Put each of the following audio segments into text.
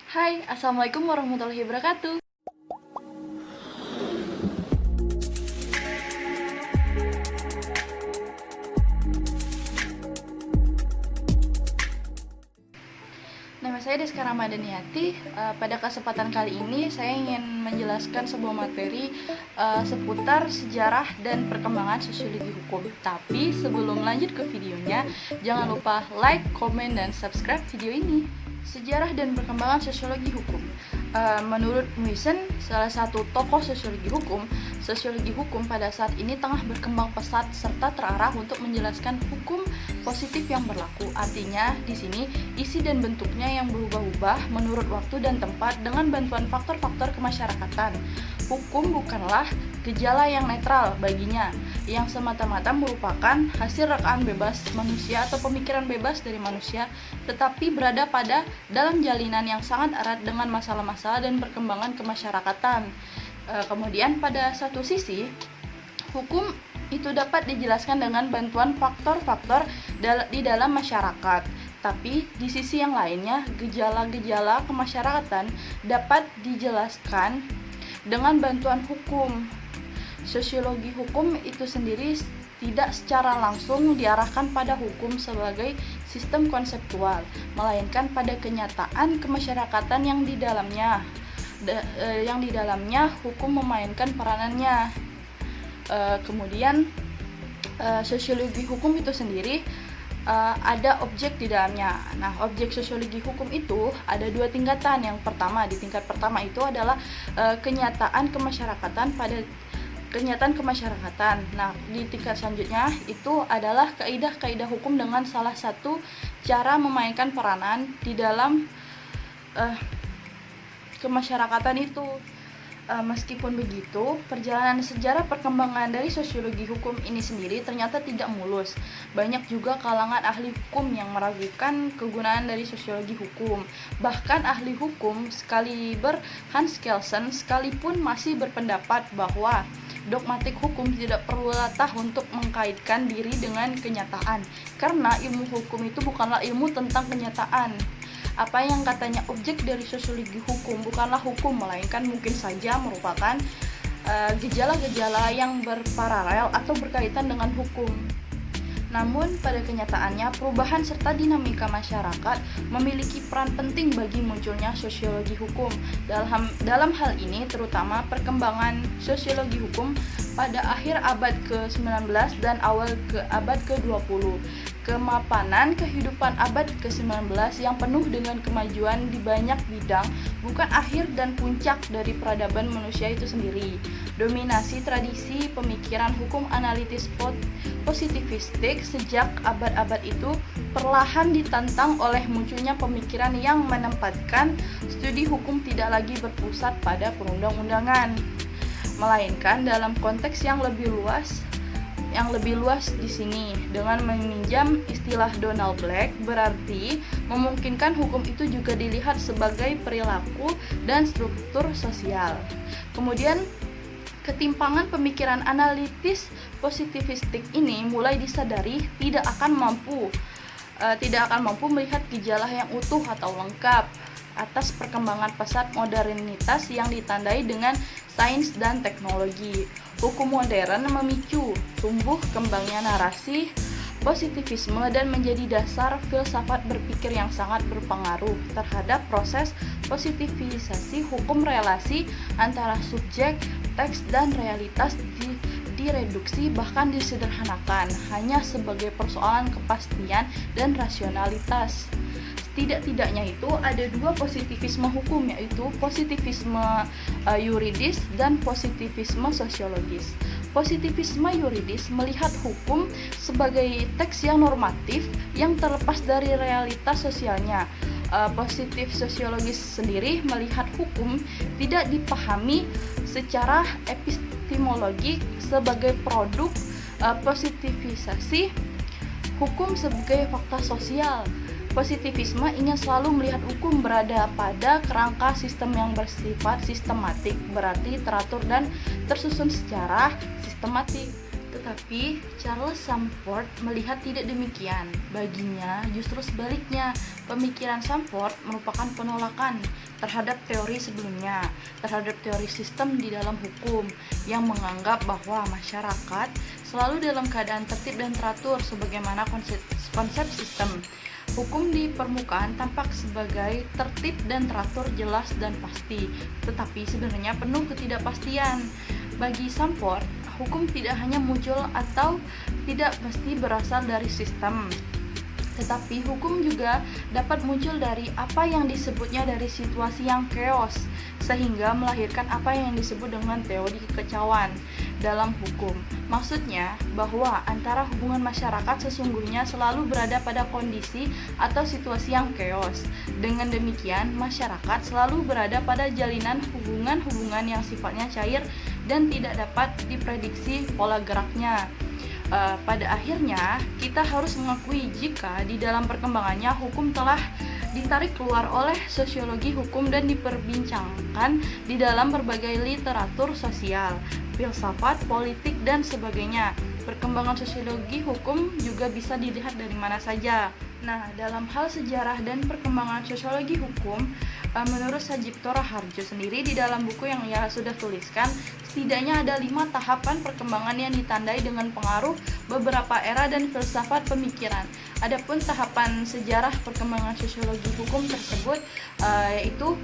Hai, Assalamualaikum warahmatullahi wabarakatuh. Nama saya Deska Ramadhaniati. Pada kesempatan kali ini saya ingin menjelaskan sebuah materi seputar sejarah dan perkembangan sosiologi hukum. Tapi sebelum lanjut ke videonya, jangan lupa like, komen, dan subscribe video ini. Sejarah dan perkembangan sosiologi hukum. Menurut Muisen, salah satu tokoh sosiologi hukum pada saat ini tengah berkembang pesat serta terarah untuk menjelaskan hukum positif yang berlaku. Artinya, di sini isi dan bentuknya yang berubah-ubah menurut waktu dan tempat dengan bantuan faktor-faktor kemasyarakatan. Hukum bukanlah gejala yang netral baginya, yang semata-mata merupakan hasil rekaan bebas manusia atau pemikiran bebas dari manusia, tetapi berada dalam jalinan yang sangat erat dengan masalah-masalah dan perkembangan kemasyarakatan. Kemudian pada satu sisi, hukum itu dapat dijelaskan dengan bantuan faktor-faktor di dalam masyarakat. Tapi di sisi yang lainnya, gejala-gejala kemasyarakatan dapat dijelaskan dengan bantuan hukum. Sosiologi hukum itu sendiri tidak secara langsung diarahkan pada hukum sebagai sistem konseptual, melainkan pada kenyataan kemasyarakatan yang di dalamnya hukum memainkan peranannya. Kemudian sosiologi hukum itu sendiri ada objek di dalamnya. Nah, objek sosiologi hukum itu ada dua tingkatan. Yang pertama, di tingkat pertama itu adalah kenyataan kemasyarakatan. Nah, di tingkat selanjutnya itu adalah kaidah-kaidah hukum dengan salah satu cara memainkan peranan di dalam kemasyarakatan itu. Meskipun begitu, perjalanan sejarah perkembangan dari sosiologi hukum ini sendiri ternyata tidak mulus. Banyak juga kalangan ahli hukum yang meragukan kegunaan dari sosiologi hukum. Bahkan ahli hukum sekaliber Hans Kelsen sekalipun masih berpendapat bahwa dogmatik hukum tidak perlu latah untuk mengkaitkan diri dengan kenyataan, karena ilmu hukum itu bukanlah ilmu tentang kenyataan. Apa yang katanya objek dari sosiologi hukum bukanlah hukum, melainkan mungkin saja merupakan gejala-gejala yang berparalel atau berkaitan dengan hukum. Namun, pada kenyataannya, perubahan serta dinamika masyarakat memiliki peran penting bagi munculnya sosiologi hukum. Dalam hal ini, terutama perkembangan sosiologi hukum pada akhir abad ke-19 dan awal abad ke-20. Kemapanan kehidupan abad ke-19 yang penuh dengan kemajuan di banyak bidang bukan akhir dan puncak dari peradaban manusia itu sendiri. Dominasi tradisi pemikiran hukum analitis positivistik sejak abad-abad itu perlahan ditantang oleh munculnya pemikiran yang menempatkan studi hukum tidak lagi berpusat pada perundang-undangan, melainkan dalam konteks yang lebih luas di sini. Dengan meminjam istilah Donald Black, berarti memungkinkan hukum itu juga dilihat sebagai perilaku dan struktur sosial. Kemudian ketimpangan pemikiran analitis positivistik ini mulai disadari tidak akan mampu melihat gejala yang utuh atau lengkap atas perkembangan pesat modernitas yang ditandai dengan sains dan teknologi. Hukum modern memicu tumbuh kembangnya narasi positivisme dan menjadi dasar filsafat berpikir yang sangat berpengaruh terhadap proses positivisasi hukum. Relasi antara subjek, teks, dan realitas direduksi bahkan disederhanakan hanya sebagai persoalan kepastian dan rasionalitas. Tidak-tidaknya itu ada dua positivisme hukum, yaitu positivisme yuridis dan positivisme sosiologis. Positivisme yuridis melihat hukum sebagai teks yang normatif yang terlepas dari realitas sosialnya. Positif sosiologis sendiri melihat hukum tidak dipahami secara epistemologi sebagai produk positivisasi hukum sebagai fakta sosial. Positivisme ingin selalu melihat hukum berada pada kerangka sistem yang bersifat sistematik, berarti teratur dan tersusun secara sistematik. Tetapi Charles Sandford melihat tidak demikian. Baginya justru sebaliknya, pemikiran Sandford merupakan penolakan terhadap teori sebelumnya, terhadap teori sistem di dalam hukum yang menganggap bahwa masyarakat selalu dalam keadaan tertib dan teratur sebagaimana konsep sistem. Hukum di permukaan tampak sebagai tertib dan teratur, jelas dan pasti, tetapi sebenarnya penuh ketidakpastian. Bagi Sandford, hukum tidak hanya muncul atau tidak mesti berasal dari sistem, tetapi hukum juga dapat muncul dari apa yang disebutnya dari situasi yang chaos, sehingga melahirkan apa yang disebut dengan teori kekacauan dalam hukum. Maksudnya bahwa antara hubungan masyarakat sesungguhnya selalu berada pada kondisi atau situasi yang chaos. Dengan demikian, masyarakat selalu berada pada jalinan hubungan-hubungan yang sifatnya cair dan tidak dapat diprediksi pola geraknya. Pada akhirnya, kita harus mengakui jika di dalam perkembangannya hukum telah ditarik keluar oleh sosiologi hukum dan diperbincangkan di dalam berbagai literatur sosial, filsafat, politik, dan sebagainya. Perkembangan sosiologi hukum juga bisa dilihat dari mana saja. Nah, dalam hal sejarah dan perkembangan sosiologi hukum, menurut Sajipto Raharjo sendiri di dalam buku yang ia sudah tuliskan, setidaknya ada 5 tahapan perkembangan yang ditandai dengan pengaruh beberapa era dan filsafat pemikiran. Adapun tahapan sejarah perkembangan sosiologi hukum tersebut yaitu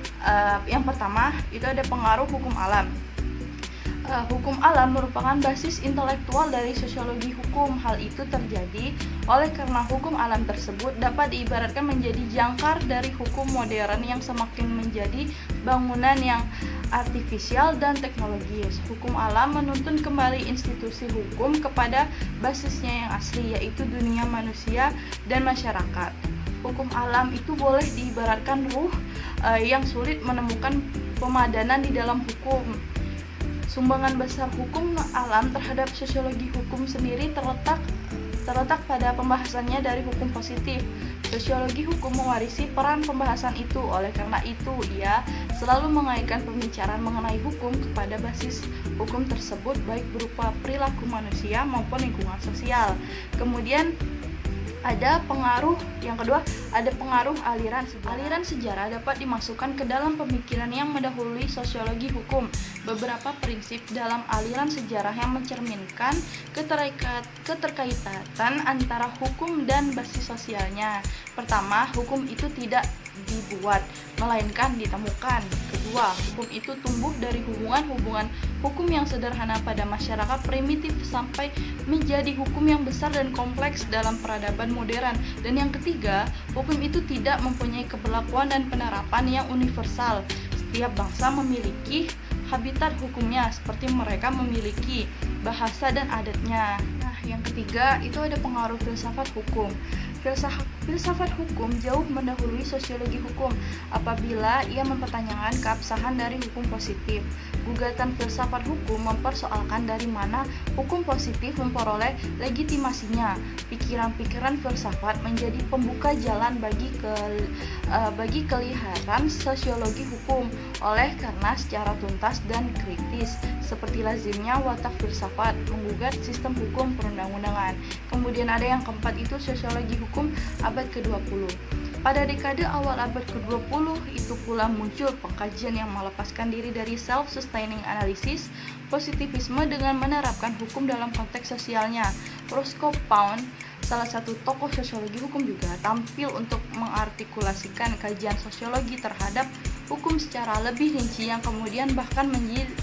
yang pertama itu ada pengaruh hukum alam. Hukum alam merupakan basis intelektual dari sosiologi hukum. Hal itu terjadi oleh karena hukum alam tersebut dapat diibaratkan menjadi jangkar dari hukum modern yang semakin menjadi bangunan yang artifisial dan teknologis. Hukum alam menuntun kembali institusi hukum kepada basisnya yang asli, yaitu dunia manusia dan masyarakat. Hukum alam itu boleh diibaratkan ruh yang sulit menemukan pemadanan di dalam hukum. Sumbangan besar hukum alam terhadap sosiologi hukum sendiri terletak pada pembahasannya dari hukum positif. Sosiologi hukum mewarisi peran pembahasan itu. Oleh karena itu, ia selalu mengaitkan pembicaraan mengenai hukum kepada basis hukum tersebut, baik berupa perilaku manusia maupun lingkungan sosial. Kemudian ada pengaruh yang kedua, ada pengaruh aliran sejarah. Aliran sejarah dapat dimasukkan ke dalam pemikiran yang mendahului sosiologi hukum. Beberapa prinsip dalam aliran sejarah yang mencerminkan keterkaitan antara hukum dan basis sosialnya. Pertama, hukum itu tidak dibuat, melainkan ditemukan. Kedua, hukum itu tumbuh dari hubungan-hubungan hukum yang sederhana pada masyarakat primitif sampai menjadi hukum yang besar dan kompleks dalam peradaban modern. Dan yang ketiga, hukum itu tidak mempunyai keberlakuan dan penerapan yang universal. Setiap bangsa memiliki habitat hukumnya, seperti mereka memiliki bahasa dan adatnya. Nah, yang ketiga itu ada pengaruh filsafat hukum. Filsafat hukum jauh mendahului sosiologi hukum apabila ia mempertanyakan keabsahan dari hukum positif. Gugatan filsafat hukum mempersoalkan dari mana hukum positif memperoleh legitimasinya. Pikiran-pikiran filsafat menjadi pembuka jalan bagi kelihatan sosiologi hukum. Oleh karena secara tuntas dan kritis, seperti lazimnya watak filsafat menggugat sistem hukum perundang-undangan. Kemudian ada yang keempat itu sosiologi hukum abad ke-20. Pada dekade awal abad ke-20 itu pula muncul pengkajian yang melepaskan diri dari self-sustaining analysis positivisme dengan menerapkan hukum dalam konteks sosialnya. Roscoe Pound, salah satu tokoh sosiologi hukum, juga tampil untuk mengartikulasikan kajian sosiologi terhadap hukum secara lebih rinci yang kemudian bahkan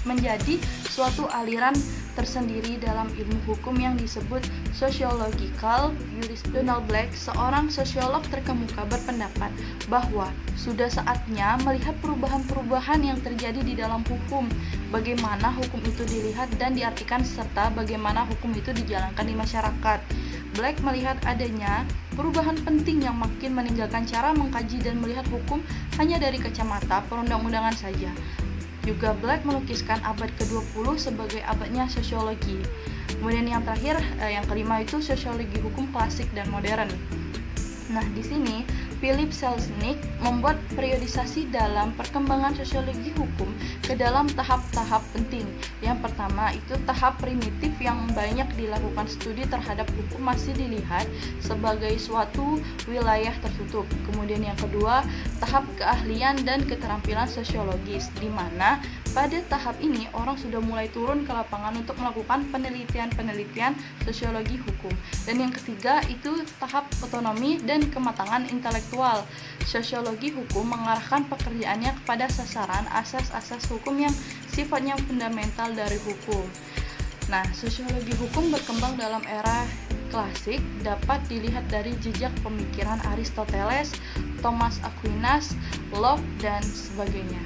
menjadi suatu aliran tersendiri dalam ilmu hukum yang disebut sociological jurisprudence. Donald Black, seorang sosiolog terkemuka, berpendapat bahwa sudah saatnya melihat perubahan-perubahan yang terjadi di dalam hukum, bagaimana hukum itu dilihat dan diartikan, serta bagaimana hukum itu dijalankan di masyarakat. Black melihat adanya perubahan penting yang makin meninggalkan cara mengkaji dan melihat hukum hanya dari kacamata perundang-undangan saja. Juga Black melukiskan abad ke-20 sebagai abadnya sosiologi. Kemudian yang terakhir, yang kelima itu sosiologi hukum klasik dan modern. Nah, di sini Philip Selznick membuat periodisasi dalam perkembangan sosiologi hukum ke dalam tahap-tahap penting. Yang pertama itu tahap primitif yang banyak dilakukan studi terhadap hukum masih dilihat sebagai suatu wilayah tertutup. Kemudian yang kedua, tahap keahlian dan keterampilan sosiologis, di mana pada tahap ini orang sudah mulai turun ke lapangan untuk melakukan penelitian sosiologi hukum. Dan yang ketiga itu tahap otonomi dan kematangan intelektual. Sosiologi hukum mengarahkan pekerjaannya kepada sasaran asas-asas hukum yang sifatnya fundamental dari hukum. Nah, sosiologi hukum berkembang dalam era klasik dapat dilihat dari jejak pemikiran Aristoteles, Thomas Aquinas, Locke, dan sebagainya.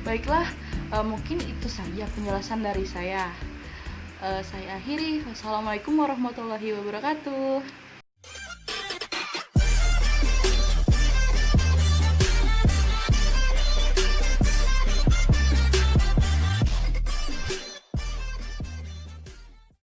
Baiklah, mungkin itu saja penjelasan dari saya. Saya akhiri. Wassalamualaikum warahmatullahi wabarakatuh.